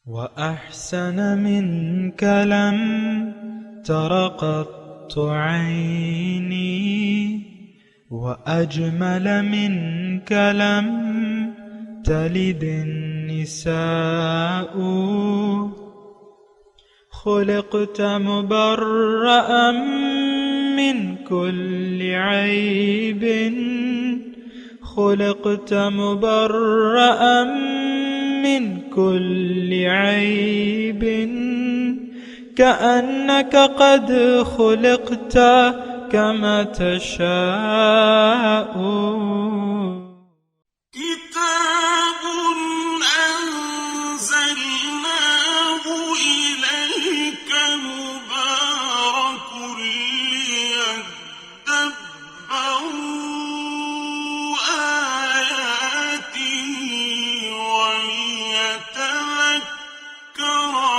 وأحسن منك لم تر قط عيني وأجمل منك لم تلد النساء خلقت مبرأ من كل عيب خلقت مبرأ من كل عيب كأنك قد خلقت كما تشاء كتاب أنزلناه إليك مبارك ليدبروا آياته وليتذكر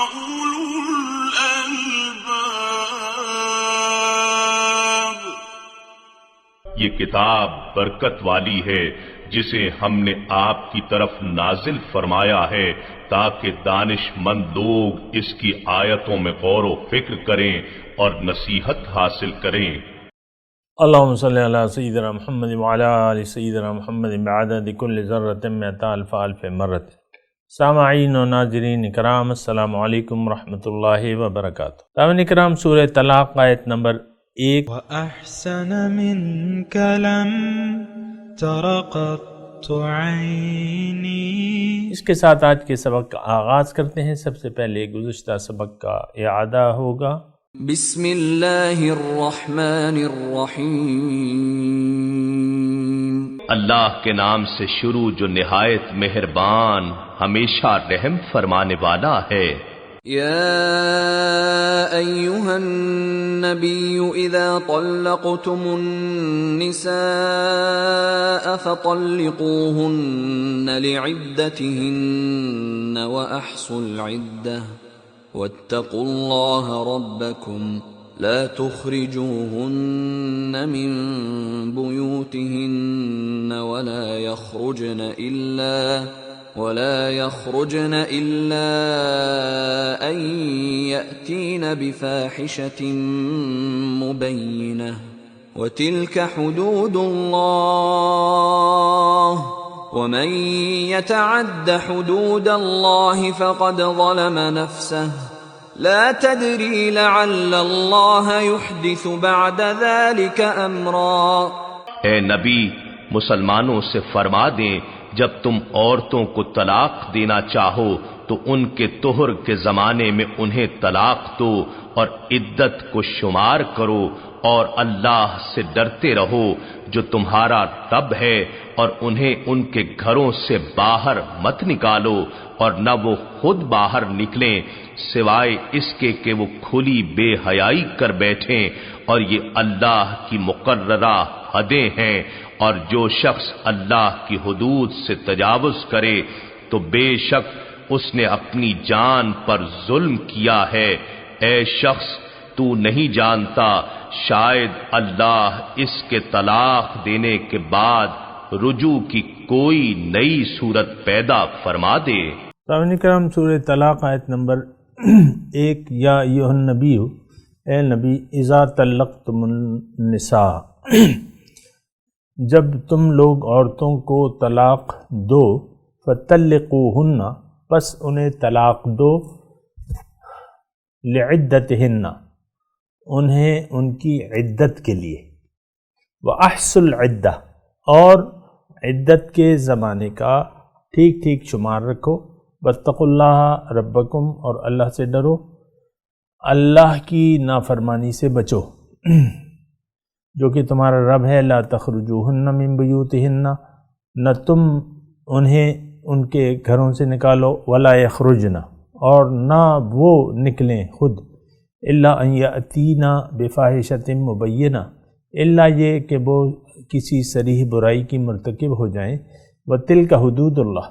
أولو الألباب۔ یہ کتاب برکت والی ہے جسے ہم نے آپ کی طرف نازل فرمایا ہے تاکہ دانش مند لوگ اس کی آیتوں میں غور و فکر کریں اور نصیحت حاصل کریں۔ اللہم صلی علی سیدنا محمد وعلی آل سیدنا محمد بعدد کل ذرۃ مئۃ الف الف مرۃ۔ سامعین و ناظرین اکرام، السلام علیکم ورحمۃ اللہ وبرکاتہ۔ سامعین اکرام، سورہ طلاق آیت نمبر 1۔ وأحسن منك لم تر قط عيني۔ اس کے ساتھ آج کے سبق کا آغاز کرتے ہیں۔ سب سے پہلے گزشتہ سبق کا اعادہ ہوگا۔ بسم اللہ الرحمن الرحیم۔ اللہ کے نام سے شروع جو نہایت مہربان ہمیشہ رحم فرمانے والا ہے۔ یا ایہا النبی اذا طلقتم النساء فطلقوهن لعدتهن واحصوا العدة واتقوا الله ربكم لا تخرجوهن من بيوتهن ولا يخرجن إلا أن يأتين بفاحشة مبينة وتلك حدود الله ومن يتعد حدود الله فقد ظلم نفسه لا تدري لعل الله يحدث بعد ذلك أمرا۔ اے نبی، مسلمانوں سے فرما دیں جب تم عورتوں کو طلاق دینا چاہو تو ان کے طہر کے زمانے میں انہیں طلاق دو اور عدت کو شمار کرو، اور اللہ سے ڈرتے رہو جو تمہارا رب ہے، اور انہیں ان کے گھروں سے باہر مت نکالو، اور نہ وہ خود باہر نکلیں سوائے اس کے کہ وہ کھلی بے حیائی کر بیٹھیں، اور یہ اللہ کی مقررہ حدیں ہیں، اور جو شخص اللہ کی حدود سے تجاوز کرے تو بے شک اس نے اپنی جان پر ظلم کیا ہے۔ اے شخص، تو نہیں جانتا شاید اللہ اس کے طلاق دینے کے بعد رجوع کی کوئی نئی صورت پیدا فرما دے۔ سامعین کرام، سورہ طلاق آیت نمبر 1۔ یا ایھا النبی، اے نبی، اذا طلقتم النساء، جب تم لوگ عورتوں کو طلاق دو، فطلقوہن، پس انہیں طلاق دو، لعدتہن، انہیں ان کی عدت کے لیے، وَأَحْصُوا الْعِدَّةَ، اور عدت کے زمانے کا ٹھیک ٹھیک شمار رکھو، وَاتَّقُوا اللَّهَ رَبَّكُمْ، اور اللہ سے ڈرو، اللہ کی نافرمانی سے بچو جو کہ تمہارا رب ہے۔ لا تخرجوہن من بیوتہن، نہ تم انہیں ان کے گھروں سے نکالو، ولا یخرجن، اور نہ وہ نکلیں خود، الا ان یأتینا بفاحشۃ مبینہ، الا یہ کہ وہ کسی صریح برائی کی مرتکب ہو جائیں۔ وتلک حدود اللہ،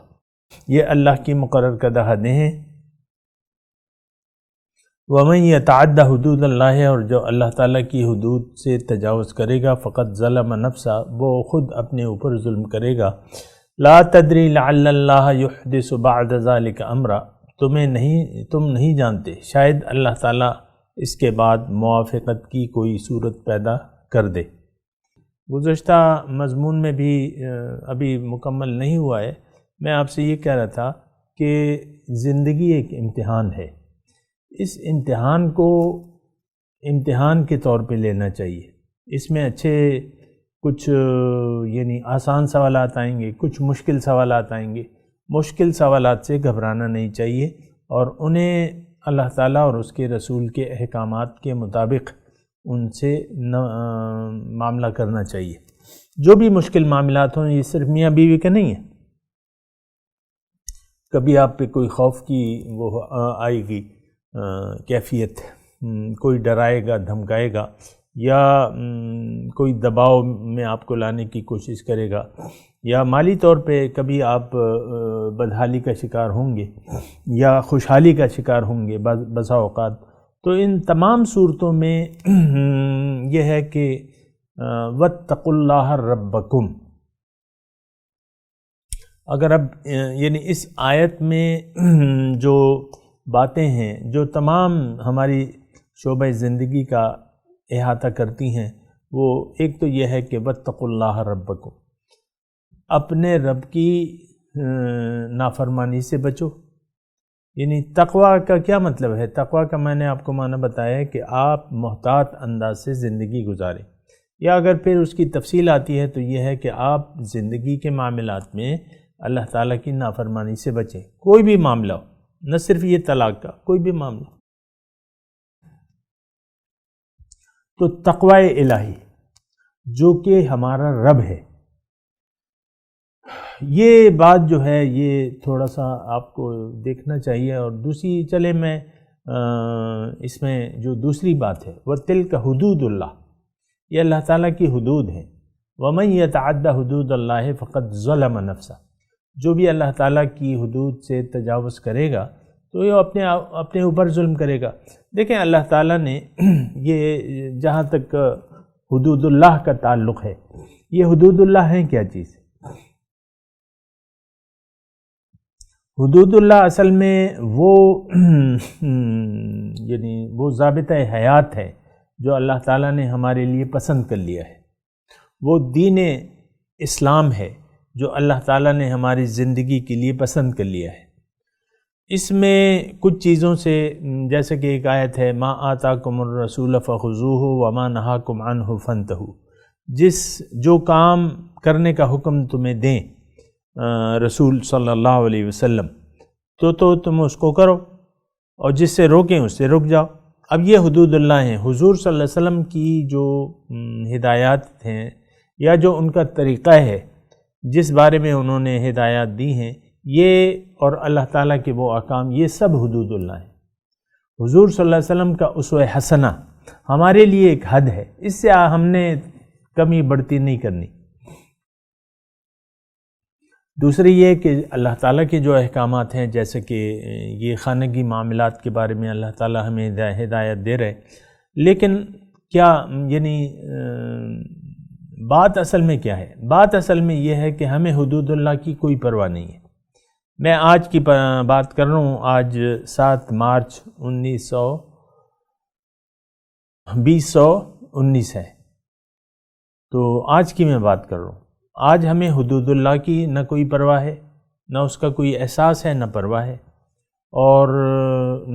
یہ اللہ کی مقرر کردہ حدیں ہیں۔ ومن یتعد حدود اللہ، اور جو اللہ تعالیٰ کی حدود سے تجاوز کرے گا، فقط ظلم نفسہ، وہ خود اپنے اوپر ظلم کرے گا۔ لا تدری لعل اللہ یحدث بعد ذلک امرا، تم نہیں جانتے، شاید اللہ تعالیٰ اس کے بعد موافقت کی کوئی صورت پیدا کر دے۔ گزشتہ مضمون میں بھی ابھی مکمل نہیں ہوا ہے، میں آپ سے یہ کہہ رہا تھا کہ زندگی ایک امتحان ہے، اس امتحان کو امتحان کے طور پہ لینا چاہیے۔ اس میں اچھے کچھ یعنی آسان سوالات آئیں گے، کچھ مشکل سوالات آئیں گے۔ مشکل سوالات سے گھبرانا نہیں چاہیے اور انہیں اللہ تعالیٰ اور اس کے رسول کے احکامات کے مطابق ان سے معاملہ کرنا چاہیے۔ جو بھی مشکل معاملات ہوں، یہ صرف میاں بیوی کا نہیں ہے، کبھی آپ پہ کوئی خوف کی وہ آئے گی کیفیت، کوئی ڈرائے گا، دھمکائے گا، یا کوئی دباؤ میں آپ کو لانے کی کوشش کرے گا، یا مالی طور پہ کبھی آپ بدحالی کا شکار ہوں گے یا خوشحالی کا شکار ہوں گے بسا اوقات۔ تو ان تمام صورتوں میں یہ ہے کہ واتقوا اللہ ربکم، اگر اب یعنی اس آیت میں جو باتیں ہیں جو تمام ہماری شعبہ زندگی کا احاطہ کرتی ہیں، وہ ایک تو یہ ہے کہ واتقوا اللہ ربکم، اپنے رب کی نافرمانی سے بچو۔ یعنی تقوی کا کیا مطلب ہے؟ تقوی کا میں نے آپ کو معنی بتایا ہے کہ آپ محتاط انداز سے زندگی گزاریں، یا اگر پھر اس کی تفصیل آتی ہے تو یہ ہے کہ آپ زندگی کے معاملات میں اللہ تعالیٰ کی نافرمانی سے بچیں، کوئی بھی معاملہ ہو، نہ صرف یہ طلاق کا، کوئی بھی معاملہ۔ تو تقوی الہی جو کہ ہمارا رب ہے، یہ بات جو ہے یہ تھوڑا سا آپ کو دیکھنا چاہیے۔ اور دوسری چلے میں اس میں جو دوسری بات ہے، وَتِلْكَ حُدُودُ اللَّهِ، یہ اللہ تعالیٰ کی حدود ہیں۔ وَمَنْ يَتَعَدَّ حُدُودَ اللَّهِ فَقَدْ ظَلَمَ نَفْسَهُ، جو بھی اللہ تعالیٰ کی حدود سے تجاوز کرے گا تو یہ اپنے اوپر ظلم کرے گا۔ دیکھیں اللہ تعالیٰ نے یہ جہاں تک حدود اللہ کا تعلق ہے، یہ حدود اللہ ہیں کیا چیز؟ حدود اللہ اصل میں وہ یعنی وہ ضابطۂ حیات ہے جو اللہ تعالیٰ نے ہمارے لیے پسند کر لیا ہے، وہ دین اسلام ہے جو اللہ تعالیٰ نے ہماری زندگی کے لیے پسند کر لیا ہے۔ اس میں کچھ چیزوں سے، جیسے کہ ایک آیت ہے ما آتاکم الرسول فخذوہ وما نہاکم عنہ فانتہوا، جو کام کرنے کا حکم تمہیں دیں رسول صلی اللہ علیہ وسلم تو تم اس کو کرو، اور جس سے روکیں اس سے رک جاؤ۔ اب یہ حدود اللہ ہیں۔ حضور صلی اللہ علیہ وسلم کی جو ہدایات ہیں یا جو ان کا طریقہ ہے جس بارے میں انہوں نے ہدایات دی ہیں، یہ اور اللہ تعالیٰ کے وہ احکام، یہ سب حدود اللہ ہیں۔ حضور صلی اللہ علیہ وسلم کا اسوہ حسنہ ہمارے لیے ایک حد ہے، اس سے ہم نے کمی بڑھتی نہیں کرنی۔ دوسری یہ کہ اللہ تعالیٰ کے جو احکامات ہیں، جیسے کہ یہ خانگی معاملات کے بارے میں اللہ تعالیٰ ہمیں ہدایت دے رہے، لیکن کیا یعنی بات اصل میں کیا ہے؟ بات اصل میں یہ ہے کہ ہمیں حدود اللہ کی کوئی پرواہ نہیں ہے۔ میں آج کی بات کر رہا ہوں، آج 7 مارچ 2019 ہے، تو آج کی میں بات کر رہا ہوں۔ آج ہمیں حدود اللہ کی نہ کوئی پرواہ ہے، نہ اس کا کوئی احساس ہے، نہ پرواہ ہے، اور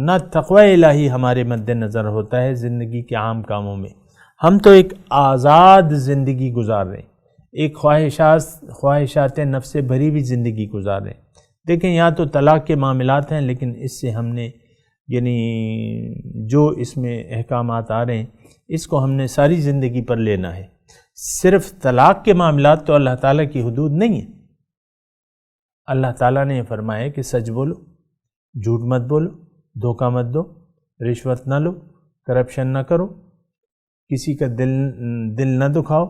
نہ تقوی الہی ہمارے مد نظر ہوتا ہے زندگی کے عام کاموں میں۔ ہم تو ایک آزاد زندگی گزار رہے ہیں، ایک خواہشات نفس سے بھری ہوئی زندگی گزار رہے ہیں۔ دیکھیں یہاں تو طلاق کے معاملات ہیں، لیکن اس سے ہم نے یعنی جو اس میں احکامات آ رہے ہیں اس کو ہم نے ساری زندگی پر لینا ہے۔ صرف طلاق کے معاملات تو اللہ تعالیٰ کی حدود نہیں ہیں۔ اللہ تعالیٰ نے فرمایا کہ سچ بولو، جھوٹ مت بولو، دھوکہ مت دو، رشوت نہ لو، کرپشن نہ کرو، کسی کا دل نہ دکھاؤ،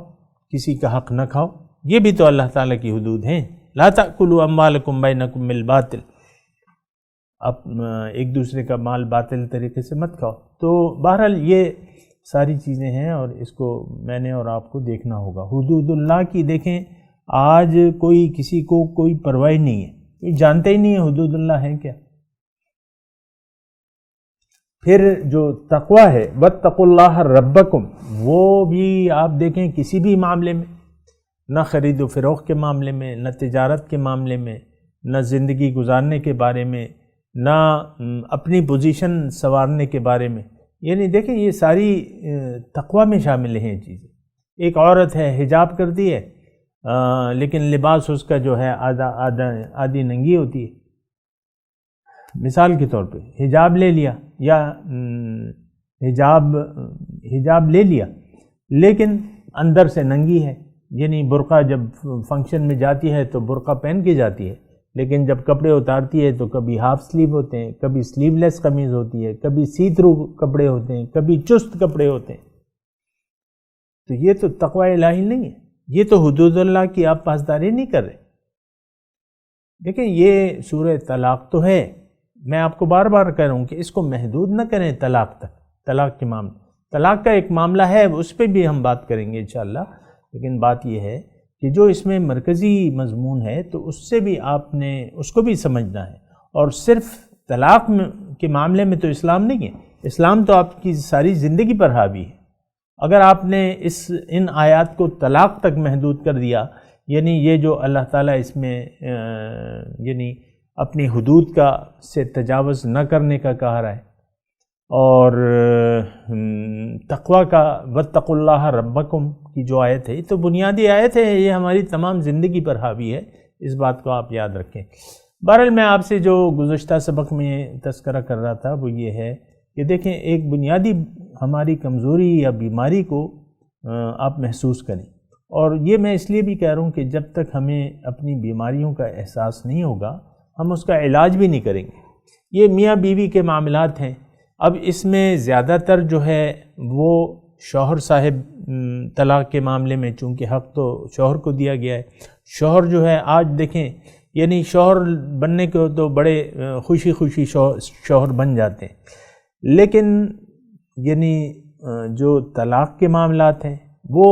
کسی کا حق نہ کھاؤ، یہ بھی تو اللہ تعالیٰ کی حدود ہیں۔ لا تأکلوا اموالکم بینکم بالباطل، اب ایک دوسرے کا مال باطل طریقے سے مت کھاؤ۔ تو بہرحال یہ ساری چیزیں ہیں اور اس کو میں نے اور آپ کو دیکھنا ہوگا۔ حدود اللہ کی دیکھیں آج کوئی کسی کو کوئی پرواہ نہیں ہے، کوئی جانتا ہی نہیں ہے حدود اللہ ہیں کیا۔ پھر جو تقوی ہے واتقوا اللہ ربکم، وہ بھی آپ دیکھیں کسی بھی معاملے میں، نہ خرید و فروخت کے معاملے میں، نہ تجارت کے معاملے میں، نہ زندگی گزارنے کے بارے میں، نہ اپنی پوزیشن سنوارنے کے بارے میں، یعنی دیکھیں یہ ساری تقوی میں شامل ہیں چیزیں۔ ایک عورت ہے حجاب کرتی ہے لیکن لباس اس کا جو ہے آدھی ننگی ہوتی ہے، مثال کے طور پہ حجاب لے لیا یا حجاب لے لیا لیکن اندر سے ننگی ہے، یعنی برقع جب فنکشن میں جاتی ہے تو برقع پہن کے جاتی ہے، لیکن جب کپڑے اتارتی ہے تو کبھی ہاف سلیو ہوتے ہیں، کبھی سلیو لیس قمیض ہوتی ہے، کبھی سی تھرو کپڑے ہوتے ہیں، کبھی چست کپڑے ہوتے ہیں۔ تو یہ تو تقوی الہی نہیں ہے، یہ تو حدود اللہ کی آپ پاسداری نہیں کر رہے۔ دیکھیں یہ سورہ طلاق تو ہے، میں آپ کو بار بار کہہ رہا ہوں کہ اس کو محدود نہ کریں طلاق تک، طلاق کے معاملے، طلاق کا ایک معاملہ ہے اس پہ بھی ہم بات کریں گے انشاءاللہ، لیکن بات یہ ہے کہ جو اس میں مرکزی مضمون ہے تو اس سے بھی آپ نے اس کو بھی سمجھنا ہے، اور صرف طلاق کے معاملے میں تو اسلام نہیں ہے، اسلام تو آپ کی ساری زندگی پر حاوی ہے۔ اگر آپ نے ان آیات کو طلاق تک محدود کر دیا، یعنی یہ جو اللہ تعالیٰ اس میں یعنی اپنی حدود کا سے تجاوز نہ کرنے کا کہا رہا ہے، اور تقوی کا واتقوا اللہ ربکم کی جو آیت ہے تو بنیادی آیت ہے، یہ ہماری تمام زندگی پر حاوی ہے، اس بات کو آپ یاد رکھیں۔ بہرحال میں آپ سے جو گزشتہ سبق میں تذکرہ کر رہا تھا وہ یہ ہے کہ دیکھیں ایک بنیادی ہماری کمزوری یا بیماری کو آپ محسوس کریں، اور یہ میں اس لیے بھی کہہ رہا ہوں کہ جب تک ہمیں اپنی بیماریوں کا احساس نہیں ہوگا ہم اس کا علاج بھی نہیں کریں گے۔ یہ میاں بیوی کے معاملات ہیں، اب اس میں زیادہ تر جو ہے وہ شوہر صاحب طلاق کے معاملے میں، چونکہ حق تو شوہر کو دیا گیا ہے، شوہر جو ہے آج دیکھیں یعنی شوہر بننے کو تو بڑے خوشی خوشی شوہر بن جاتے ہیں، لیکن یعنی جو طلاق کے معاملات ہیں وہ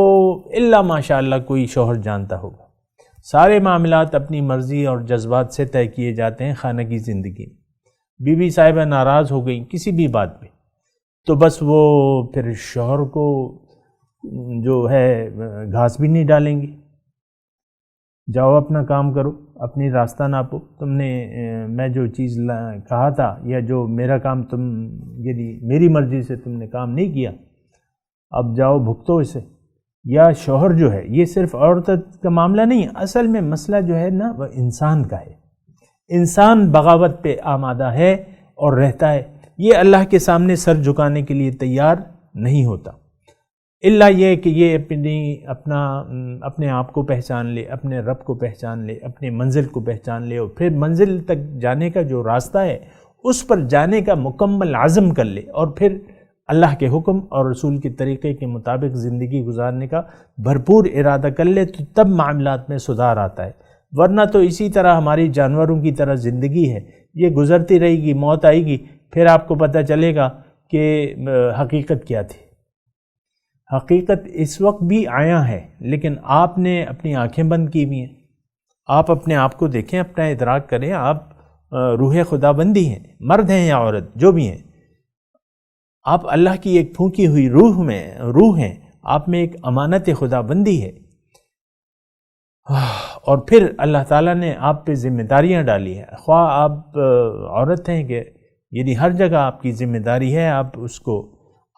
الا ماشاء اللہ کوئی شوہر جانتا ہوگا، سارے معاملات اپنی مرضی اور جذبات سے طے کیے جاتے ہیں خانہ کی زندگی میں۔ بیوی صاحبہ ناراض ہو گئیں کسی بھی بات پہ تو بس وہ پھر شوہر کو جو ہے گھاس بھی نہیں ڈالیں گے، جاؤ اپنا کام کرو، اپنی راستہ ناپو، تم نے میں جو چیز کہا تھا یا جو میرا کام تم یعنی میری مرضی سے تم نے کام نہیں کیا، اب جاؤ بھگتو اسے۔ یا شوہر جو ہے، یہ صرف عورت کا معاملہ نہیں ہے، اصل میں مسئلہ جو ہے نا وہ انسان کا ہے، انسان بغاوت پہ آمادہ ہے اور رہتا ہے، یہ اللہ کے سامنے سر جھکانے کے لیے تیار نہیں ہوتا، الا یہ کہ یہ اپنے آپ کو پہچان لے، اپنے رب کو پہچان لے، اپنے منزل کو پہچان لے، اور پھر منزل تک جانے کا جو راستہ ہے اس پر جانے کا مکمل عزم کر لے، اور پھر اللہ کے حکم اور رسول کے طریقے کے مطابق زندگی گزارنے کا بھرپور ارادہ کر لے، تو تب معاملات میں سدھار آتا ہے، ورنہ تو اسی طرح ہماری جانوروں کی طرح زندگی ہے، یہ گزرتی رہے گی، موت آئے گی، پھر آپ کو پتہ چلے گا کہ حقیقت کیا تھی۔ حقیقت اس وقت بھی آیا ہے، لیکن آپ نے اپنی آنکھیں بند کی ہوئی ہیں، آپ اپنے آپ کو دیکھیں، اپنا ادراک کریں، آپ روح خدا بندی ہیں، مرد ہیں یا عورت جو بھی ہیں، آپ اللہ کی ایک پھونکی ہوئی روح ہیں، آپ میں ایک امانت خدا بندی ہے، اور پھر اللہ تعالیٰ نے آپ پہ ذمہ داریاں ڈالی ہیں، خواہ آپ عورت ہیں کہ یعنی ہر جگہ آپ کی ذمہ داری ہے، آپ اس کو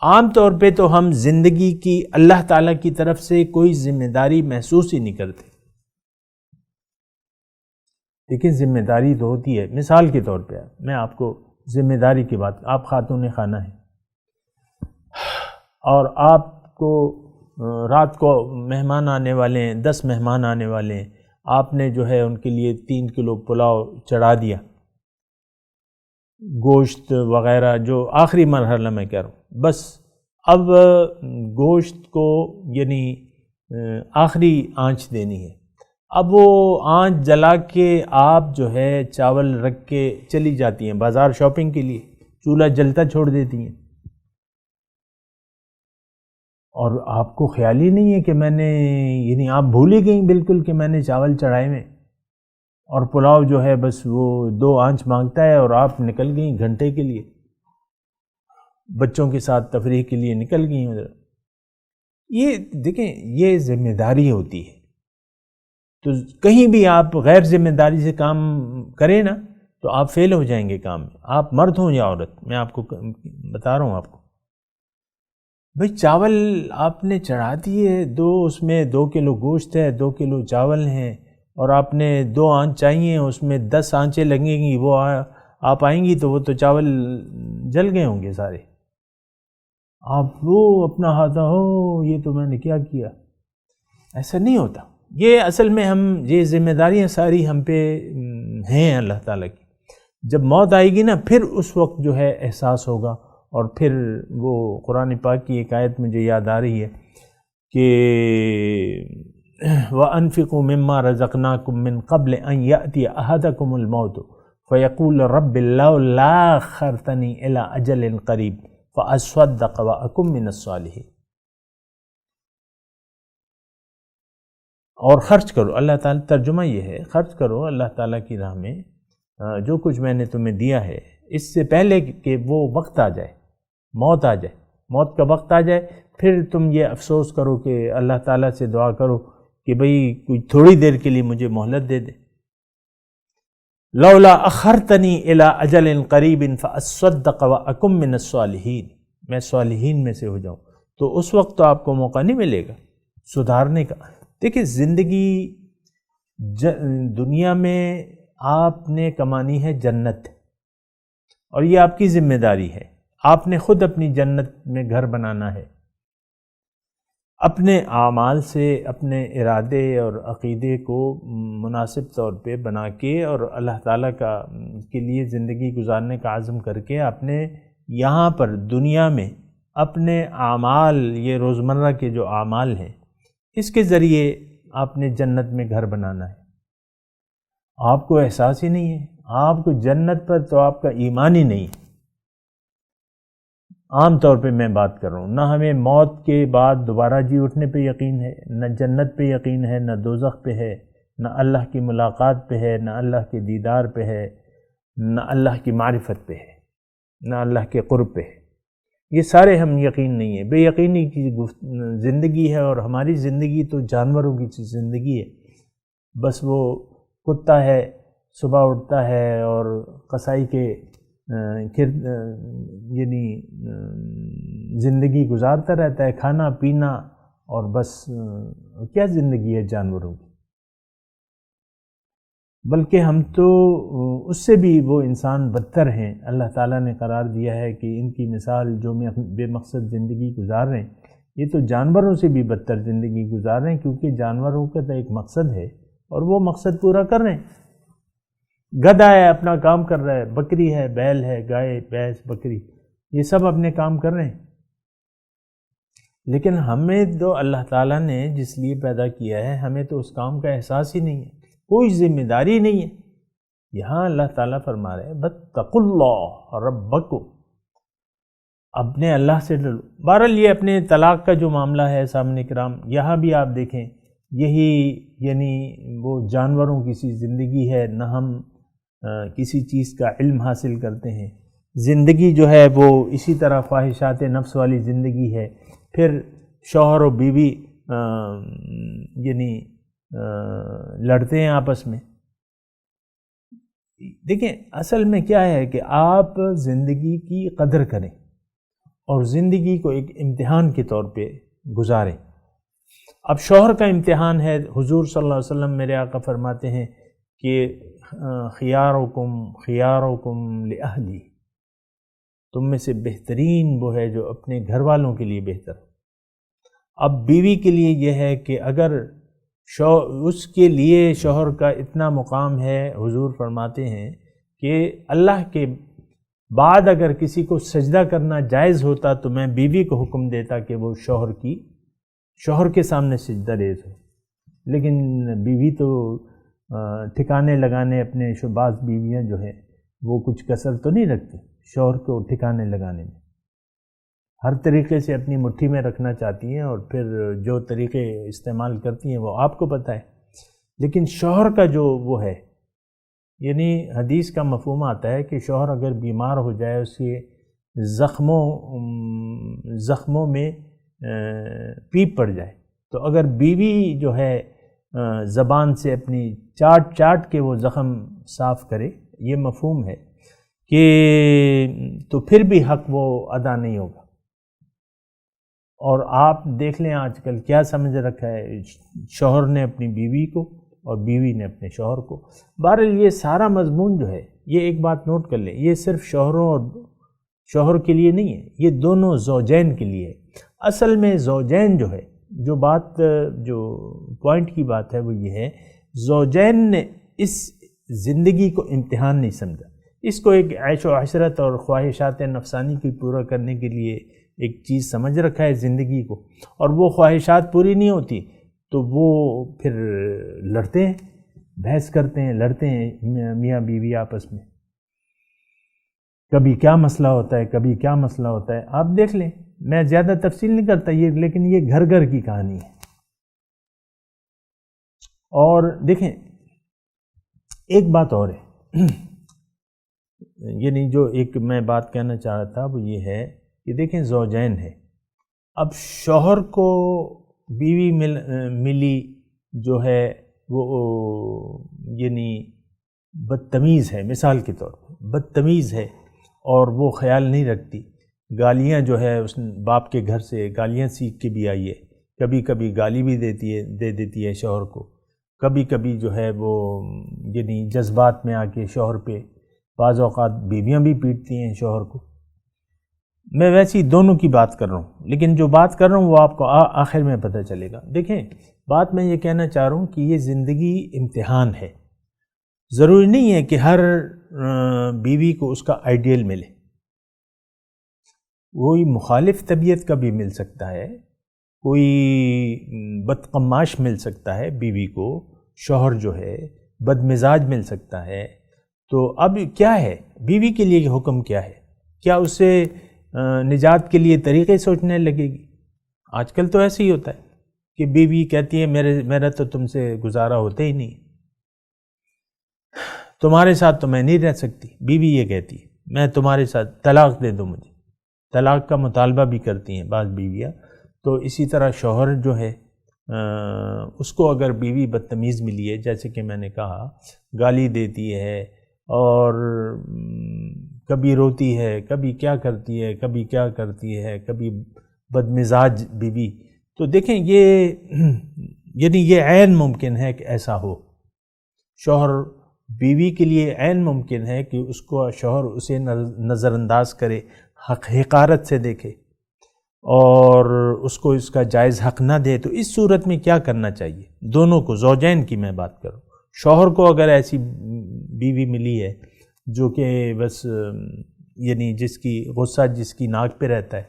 عام طور پہ تو ہم زندگی کی اللہ تعالیٰ کی طرف سے کوئی ذمہ داری محسوس ہی نہیں کرتے، لیکن ذمہ داری تو ہوتی ہے۔ مثال کے طور پہ میں آپ کو ذمہ داری کی بات، آپ خاتون خانہ ہیں اور آپ کو رات کو مہمان آنے والے ہیں، 10 مہمان آنے والے ہیں، آپ نے جو ہے ان کے لیے 3 کلو پلاؤ چڑھا دیا، گوشت وغیرہ جو آخری مرحلہ میں کہہ رہا ہوں، بس اب گوشت کو یعنی آخری آنچ دینی ہے، اب وہ آنچ جلا کے آپ جو ہے چاول رکھ کے چلی جاتی ہیں بازار شاپنگ کے لیے، چولہا جلتا چھوڑ دیتی ہیں، اور آپ کو خیال ہی نہیں ہے کہ میں نے یعنی آپ بھول ہی گئیں بالکل کہ میں نے چاول چڑھائے میں، اور پلاؤ جو ہے بس وہ 2 آنچ مانگتا ہے اور آپ نکل گئیں گھنٹے کے لیے۔ بچوں کے ساتھ تفریح کے لیے نکل گئی ادھر. یہ دیکھیں یہ ذمہ داری ہوتی ہے. تو کہیں بھی آپ غیر ذمہ داری سے کام کریں نا تو آپ فیل ہو جائیں گے کام میں، آپ مرد ہوں یا عورت. میں آپ کو بتا رہا ہوں آپ کو، بھئی چاول آپ نے چڑھا دیے اس میں 2 کلو گوشت ہے، 2 کلو چاول ہیں، اور آپ نے 2 آنچ چاہیے، اس میں 10 آنچیں لگیں گی، وہ آپ آئیں گی تو وہ تو چاول جل گئے ہوں گے سارے. آپ وہ اپنا ہاتھ ہو یہ تو میں نے کیا کیا. ایسا نہیں ہوتا. یہ اصل میں یہ ذمہ داریاں ساری ہم پہ ہیں اللہ تعالیٰ کی. جب موت آئے گی نا پھر اس وقت جو ہے احساس ہوگا. اور پھر وہ قرآن پاک کی ایک آیت مجھے یاد آ رہی ہے کہ وَأَنفِقُوا مِمَّا رَزَقْنَاكُم مِّن قَبْلِ أَن يَأْتِيَ أَحَدَكُمُ الْمَوْتُ فَيَقُولُ رَبِّ لَوْلَا أَخَّرْتَنِي إِلَىٰ أَجَلٍ قَرِيبٍ فَأَصَّدَّقَ وَأَكُن مِّنَ الصَّالِحِينَ. اور خرچ کرو. اللہ تعالیٰ ترجمہ یہ ہے خرچ کرو اللہ تعالیٰ کی راہ میں جو کچھ میں نے تمہیں دیا ہے، اس سے پہلے کہ وہ وقت آ جائے، موت آ جائے، موت کا وقت آ جائے، پھر تم یہ افسوس کرو کہ اللہ تعالیٰ سے دعا کرو کہ بھئی کوئی تھوڑی دیر کے لیے مجھے مہلت دے دے. لولا اخرتنی الی اجل قریب فاصدق واکن من الصالحین، میں صالحین میں سے ہو جاؤں. تو اس وقت تو آپ کو موقع نہیں ملے گا سدھارنے کا. دیکھیں زندگی دنیا میں آپ نے کمانی ہے جنت، اور یہ آپ کی ذمہ داری ہے. آپ نے خود اپنی جنت میں گھر بنانا ہے. اپنے اعمال سے اپنے ارادے اور عقیدے کو مناسب طور پہ بنا کے اور اللہ تعالیٰ کے لیے زندگی گزارنے کا عزم کر کے آپ نے یہاں پر دنیا میں اپنے اعمال، یہ روزمرہ کے جو اعمال ہیں، اس کے ذریعے آپ نے جنت میں گھر بنانا ہے. آپ کو احساس ہی نہیں ہے. آپ کو جنت پر تو آپ کا ایمان ہی نہیں ہے. عام طور پہ میں بات کر رہا ہوں. نہ ہمیں موت کے بعد دوبارہ جی اٹھنے پہ یقین ہے، نہ جنت پہ یقین ہے، نہ دوزخ پہ ہے، نہ اللہ کی ملاقات پہ ہے، نہ اللہ کے دیدار پہ ہے، نہ اللہ کی معرفت پہ ہے، نہ اللہ کے قرب پہ ہے. یہ سارے ہم یقین نہیں ہے. بے یقینی کی زندگی ہے، اور ہماری زندگی تو جانوروں کی زندگی ہے. بس وہ کتا ہے، صبح اٹھتا ہے اور قصائی کے یعنی زندگی گزارتا رہتا ہے، کھانا پینا، اور بس کیا زندگی ہے جانوروں کی. بلکہ ہم تو اس سے بھی وہ انسان بدتر ہیں. اللہ تعالیٰ نے قرار دیا ہے کہ ان کی مثال جو بے مقصد زندگی گزار رہے ہیں، یہ تو جانوروں سے بھی بدتر زندگی گزار رہے ہیں، کیونکہ جانوروں کا تو ایک مقصد ہے اور وہ مقصد پورا کر رہے ہیں. گدھا ہے اپنا کام کر رہا ہے، بکری ہے، بیل ہے، گائے، بھینس، بکری، یہ سب اپنے کام کر رہے ہیں. لیکن ہمیں تو اللہ تعالیٰ نے جس لیے پیدا کیا ہے، ہمیں تو اس کام کا احساس ہی نہیں ہے، کوئی ذمہ داری نہیں ہے. یہاں اللہ تعالیٰ فرما رہے ہیں بَاتَّقُوا اللَّهَ رَبَّكُمْ، اپنے اللہ سے ڈرو. بہرحال یہ اپنے طلاق کا جو معاملہ ہے سامنے کرام، یہاں بھی آپ دیکھیں یہی یعنی وہ جانوروں کی سی زندگی ہے. نہ ہم کسی چیز کا علم حاصل کرتے ہیں. زندگی جو ہے وہ اسی طرح خواہشات نفس والی زندگی ہے. پھر شوہر و بیوی یعنی لڑتے ہیں آپس میں. دیکھیں اصل میں کیا ہے کہ آپ زندگی کی قدر کریں اور زندگی کو ایک امتحان کے طور پہ گزاریں. اب شوہر کا امتحان ہے. حضور صلی اللہ علیہ وسلم میرے آقا فرماتے ہیں کہ خیارکم لأہلی، تم میں سے بہترین وہ ہے جو اپنے گھر والوں کے لیے بہتر. اب بیوی کے لیے یہ ہے کہ اگر اس کے لیے شوہر کا اتنا مقام ہے، حضور فرماتے ہیں کہ اللہ کے بعد اگر کسی کو سجدہ کرنا جائز ہوتا تو میں بیوی کو حکم دیتا کہ وہ شوہر کے سامنے سجدہ ریز ہو. لیکن بیوی تو ٹھکانے لگانے اپنے بعض بیویاں جو ہیں وہ کچھ کسر تو نہیں رکھتی شوہر کو ٹھکانے لگانے میں. ہر طریقے سے اپنی مٹھی میں رکھنا چاہتی ہیں اور پھر جو طریقے استعمال کرتی ہیں وہ آپ کو پتہ ہے. لیکن شوہر کا جو وہ ہے، یعنی حدیث کا مفہوم آتا ہے کہ شوہر اگر بیمار ہو جائے، اس کے زخموں میں پیپ پڑ جائے، تو اگر بیوی جو ہے زبان سے اپنی چاٹ کے وہ زخم صاف کرے، یہ مفہوم ہے کہ تو پھر بھی حق وہ ادا نہیں ہوگا۔ اور آپ دیکھ لیں آج کل کیا سمجھ رکھا ہے شوہر نے اپنی بیوی کو اور بیوی نے اپنے شوہر کو۔ بہرحال یہ سارا مضمون جو ہے، یہ ایک بات نوٹ کر لیں، یہ صرف شوہروں اور شوہر کے لیے نہیں ہے، یہ دونوں زوجین کے لیے ہے۔ اصل میں زوجین جو ہے، جو پوائنٹ کی بات ہے وہ یہ ہے، زوجین نے اس زندگی کو امتحان نہیں سمجھا، اس کو ایک عیش و عشرت اور خواہشات نفسانی کی پورا کرنے کے لیے ایک چیز سمجھ رکھا ہے زندگی کو، اور وہ خواہشات پوری نہیں ہوتی تو وہ پھر لڑتے ہیں، بحث کرتے ہیں، لڑتے ہیں میاں بیوی آپس میں، کبھی کیا مسئلہ ہوتا ہے، کبھی کیا مسئلہ ہوتا ہے۔ آپ دیکھ لیں، میں زیادہ تفصیل نہیں کرتا یہ، لیکن یہ گھر گھر کی کہانی ہے۔ اور دیکھیں ایک بات اور ہے، یعنی جو ایک میں بات کہنا چاہ رہا تھا وہ یہ ہے کہ دیکھیں زوجین ہے، اب شوہر کو بیوی ملی جو ہے وہ یعنی بدتمیز ہے، مثال کے طور پر بدتمیز ہے، اور وہ خیال نہیں رکھتی، گالیاں جو ہے اس باپ کے گھر سے گالیاں سیکھ کے بھی آئی ہے، کبھی کبھی گالی بھی دے دیتی ہے شوہر کو، کبھی کبھی جو ہے وہ یعنی جذبات میں آ کے شوہر پہ، بعض اوقات بیویاں بھی پیٹتی ہیں شوہر کو۔ میں ویسی دونوں کی بات کر رہا ہوں، لیکن جو بات کر رہا ہوں وہ آپ کو آخر میں پتہ چلے گا۔ دیکھیں بات میں یہ کہنا چاہ رہا ہوں کہ یہ زندگی امتحان ہے، ضروری نہیں ہے کہ ہر بیوی کو اس کا آئیڈیل ملے، کوئی مخالف طبیعت کا بھی مل سکتا ہے، کوئی بدقماش مل سکتا ہے بیوی کو، شوہر جو ہے بد مزاج مل سکتا ہے، تو اب کیا ہے بیوی کے لیے حکم کیا ہے؟ کیا اسے نجات کے لیے طریقے سوچنے لگے گی؟ آج کل تو ایسے ہی ہوتا ہے کہ بیوی کہتی ہے میرا تو تم سے گزارا ہوتا ہی نہیں، تمہارے ساتھ تو میں نہیں رہ سکتی، بیوی یہ کہتی ہے میں تمہارے ساتھ طلاق دے دو مجھے، طلاق کا مطالبہ بھی کرتی ہیں بعض بیویاں۔ تو اسی طرح شوہر جو ہے اس کو اگر بیوی بدتمیز ملی ہے، جیسے کہ میں نے کہا گالی دیتی ہے اور کبھی روتی ہے، کبھی کیا کرتی ہے، کبھی کیا کرتی ہے، کبھی بدمزاج بیوی، تو دیکھیں یہ عین ممکن ہے کہ ایسا ہو، شوہر بیوی کے لیے عین ممکن ہے کہ اس کو شوہر اسے نظر انداز کرے، حقارت سے دیکھے اور اس کو اس کا جائز حق نہ دے۔ تو اس صورت میں کیا کرنا چاہیے دونوں کو، زوجین کی میں بات کروں، شوہر کو اگر ایسی بیوی ملی ہے جو کہ بس یعنی جس کی غصہ جس کی ناک پہ رہتا ہے،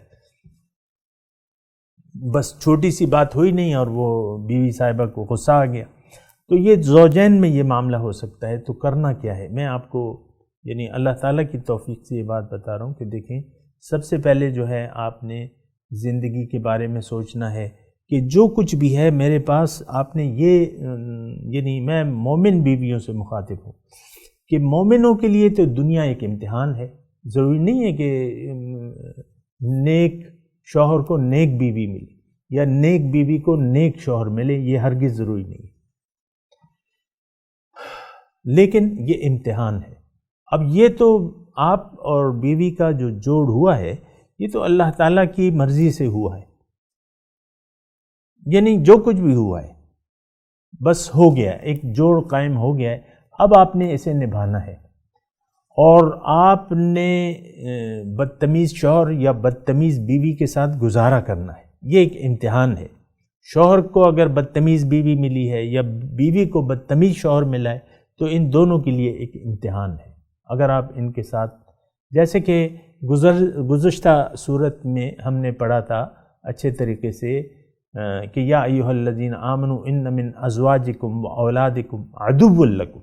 بس چھوٹی سی بات ہوئی نہیں اور وہ بیوی صاحبہ کو غصہ آ گیا، تو یہ زوجین میں یہ معاملہ ہو سکتا ہے۔ تو کرنا کیا ہے؟ میں آپ کو یعنی اللہ تعالیٰ کی توفیق سے یہ بات بتا رہا ہوں کہ دیکھیں سب سے پہلے جو ہے آپ نے زندگی کے بارے میں سوچنا ہے کہ جو کچھ بھی ہے میرے پاس، آپ نے یہ یعنی میں مومن بیویوں سے مخاطب ہوں کہ مومنوں کے لیے تو دنیا ایک امتحان ہے، ضروری نہیں ہے کہ نیک شوہر کو نیک بیوی ملے یا نیک بیوی کو نیک شوہر ملے، یہ ہرگز ضروری نہیں ہے، لیکن یہ امتحان ہے۔ اب یہ تو آپ اور بیوی کا جو جوڑ ہوا ہے یہ تو اللہ تعالیٰ کی مرضی سے ہوا ہے، یعنی جو کچھ بھی ہوا ہے بس ہو گیا، ایک جوڑ قائم ہو گیا ہے، اب آپ نے اسے نبھانا ہے، اور آپ نے بدتمیز شوہر یا بدتمیز بیوی کے ساتھ گزارا کرنا ہے، یہ ایک امتحان ہے۔ شوہر کو اگر بدتمیز بیوی ملی ہے یا بیوی کو بدتمیز شوہر ملا ہے تو ان دونوں کے لیے ایک امتحان ہے۔ اگر آپ ان کے ساتھ، جیسے کہ گزشتہ صورت میں ہم نے پڑھا تھا اچھے طریقے سے کہ یا ایھا الذین آمنوا ان من ازواجکم و اولادکم عدو لکم،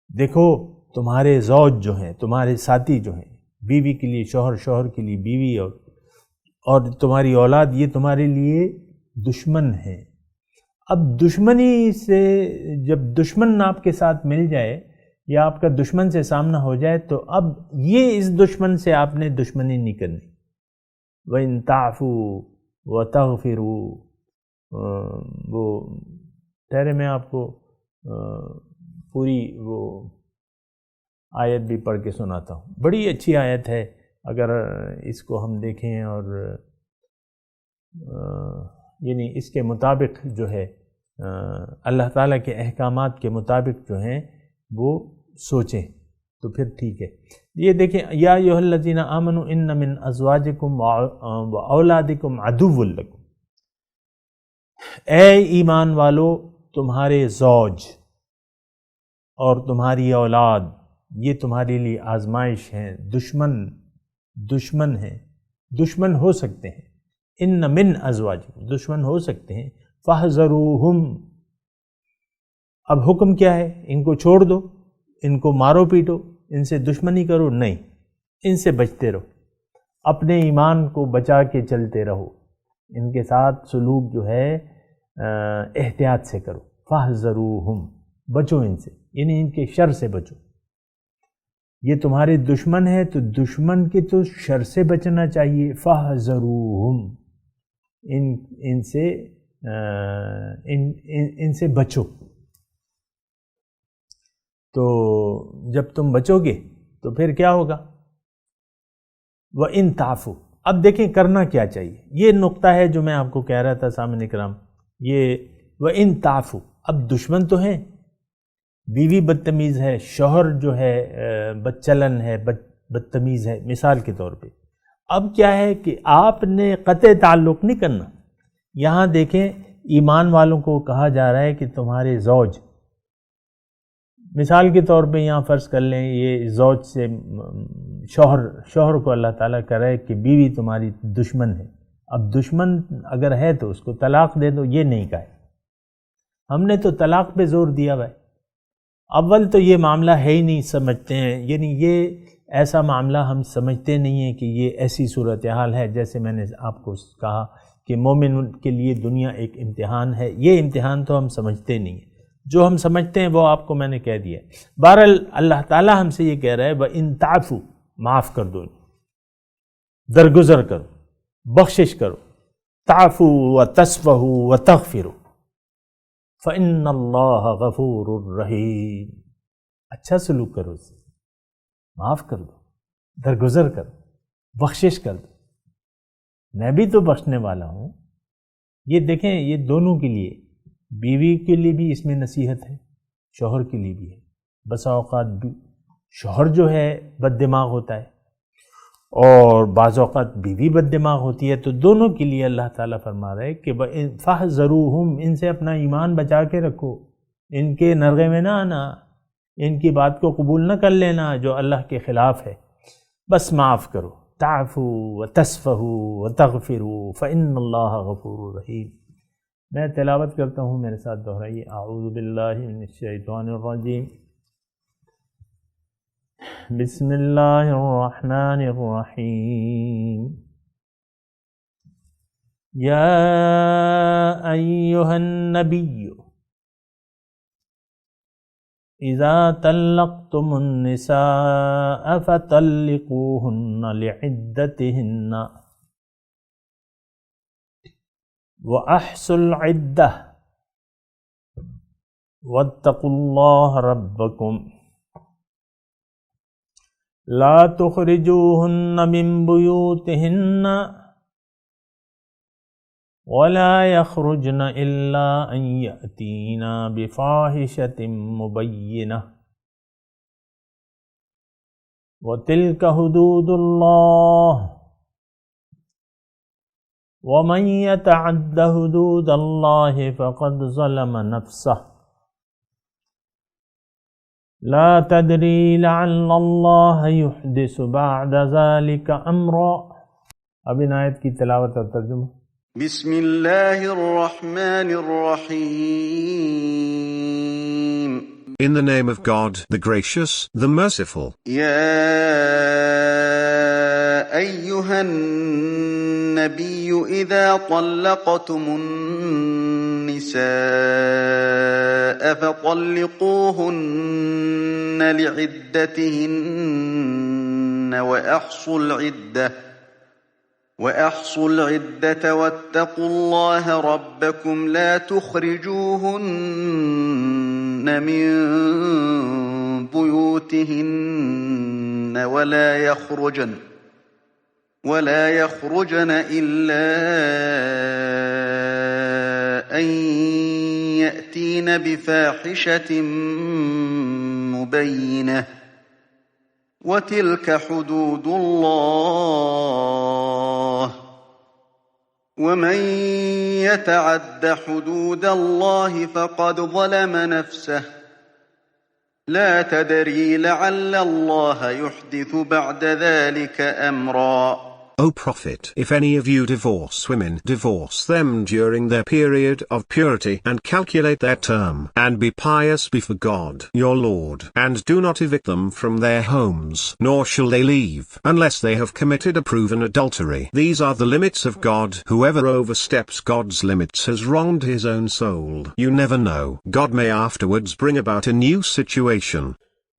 دیکھو تمہارے زوج جو ہیں، تمہارے ساتھی جو ہیں، بیوی کے لیے شوہر، شوہر کے لیے بیوی، اور تمہاری اولاد، یہ تمہارے لیے دشمن ہیں۔ اب دشمنی سے جب دشمن آپ کے ساتھ مل جائے یا آپ کا دشمن سے سامنا ہو جائے تو اب یہ اس دشمن سے آپ نے دشمنی نہیں کرنی. وَإِن تَعْفُوا وَتَغْفِرُوا، وہ ٹھہرے میں آپ کو پوری وہ آیت بھی پڑھ کے سناتا ہوں. بڑی اچھی آیت ہے اگر اس کو ہم دیکھیں اور یعنی اس کے مطابق جو ہے اللہ تعالیٰ کے احکامات کے مطابق جو ہیں وہ سوچیں تو پھر ٹھیک ہے. یہ دیکھیں، یا ایھا الذین آمنوا ان من ازواجکم و اولادکم عدو لکم، اے ایمان والو تمہارے زوج اور تمہاری اولاد یہ تمہارے لیے آزمائش ہیں، دشمن ہیں، دشمن ہو سکتے ہیں. ان من ازواجکم، دشمن ہو سکتے ہیں. فاحذروہم، اب حکم کیا ہے؟ ان کو چھوڑ دو، ان کو مارو پیٹو، ان سے دشمنی کرو؟ نہیں، ان سے بچتے رہو، اپنے ایمان کو بچا کے چلتے رہو، ان کے ساتھ سلوک جو ہے احتیاط سے کرو. فاحذروہم، بچو ان سے، یعنی ان کے شر سے بچو. یہ تمہارے دشمن ہے تو دشمن کے تو شر سے بچنا چاہیے. فاحذروہم، ان سے بچو. تو جب تم بچو گے تو پھر کیا ہوگا؟ وَإِن تَعْفُوا، اب دیکھیں کرنا کیا چاہیے. یہ نقطہ ہے جو میں آپ کو کہہ رہا تھا سامعین اکرام. یہ وَإِن تَعْفُوا، اب دشمن تو ہیں، بیوی بدتمیز ہے، شوہر جو ہے بدچلن ہے، بدتمیز ہے مثال کے طور پہ. اب کیا ہے کہ آپ نے قطع تعلق نہیں کرنا. یہاں دیکھیں ایمان والوں کو کہا جا رہا ہے کہ تمہارے زوج، مثال کے طور پہ یہاں فرض کر لیں یہ زوج سے شوہر کو اللہ تعالیٰ کہہ رہا ہے کہ بیوی تمہاری دشمن ہے. اب دشمن اگر ہے تو اس کو طلاق دے دو، یہ نہیں کہا ہے. ہم نے تو طلاق پہ زور دیا ہوا ہے. اول تو یہ معاملہ ہے ہی نہیں سمجھتے ہیں، یعنی یہ ایسا معاملہ ہم سمجھتے نہیں ہیں کہ یہ ایسی صورتحال ہے. جیسے میں نے آپ کو کہا کہ مومن کے لیے دنیا ایک امتحان ہے، یہ امتحان تو ہم سمجھتے نہیں ہیں. جو ہم سمجھتے ہیں وہ آپ کو میں نے کہہ دیا. بہرحال اللہ تعالیٰ ہم سے یہ کہہ رہا ہے وَإِن تَعْفُوا، معاف کر دو، درگزر کرو، بخشش کرو. تعفوا وتصفحوا وتغفروا فإن اللہ غفور الرحیم، اچھا سلوک کرو، اس سے معاف کر دو، درگزر کرو، بخشش کر دو. میں بھی تو بخشنے والا ہوں. یہ دیکھیں یہ دونوں کے لیے، بیوی کے لیے بھی اس میں نصیحت ہے، شوہر کے لیے بھی ہے. بسا اوقات شوہر جو ہے بد دماغ ہوتا ہے اور بعض اوقات بیوی بد دماغ ہوتی ہے، تو دونوں کے لیے اللہ تعالیٰ فرما رہا ہے کہ فاحذروہم، ان سے اپنا ایمان بچا کے رکھو، ان کے نرغے میں نہ آنا، ان کی بات کو قبول نہ کر لینا جو اللہ کے خلاف ہے. بس معاف کرو. تعفوا وتصفحوا وتغفروا فإن اللہ غفور رحیم. میں تلاوت کرتا ہوں، میرے ساتھ دہرائیے. اعوذ باللہ من الشیطان الرجیم. بسم اللہ الرحمن الرحیم. یا ایہا النبی اذا طلقتم النساء فطلقوهن لعدتهن وأحصوا العدة واتقوا الله ربكم لا تخرجوهن من بيوتهن ولا يخرجن إلا أن يأتينا بفاحشة مبينة وتلك حدود الله ومن يتعد حدود الله فقد ظلم نفسه لا تدري لعل الله يحدث بعد ذلك أمرا. اب ان آیت کی تلاوت اور ترجمہ. بسم اللہ الرحمن الرحیم. In the name of God, the gracious, the merciful. یا ایہا النبی اذا طلقتم النساء النساء فطلقوهن لعدتهن وأحصوا العدة واتقوا الله ربكم لا تخرجوهن من بيوتهن ولا يخرجن إلا أن يأتين بفاحشة مبينة وتلك حدود الله ومن يتعد حدود الله فقد ظلم نفسه لا تدري لعل الله يحدث بعد ذلك أمرا. O Prophet, if any of you divorce women, divorce them during their period of purity and calculate their term, and be pious before God your Lord, and do not evict them from their homes, nor shall they leave, unless they have committed a proven adultery. These are the limits of God. Whoever oversteps God's limits has wronged his own soul. You never know. God may afterwards bring about a new situation.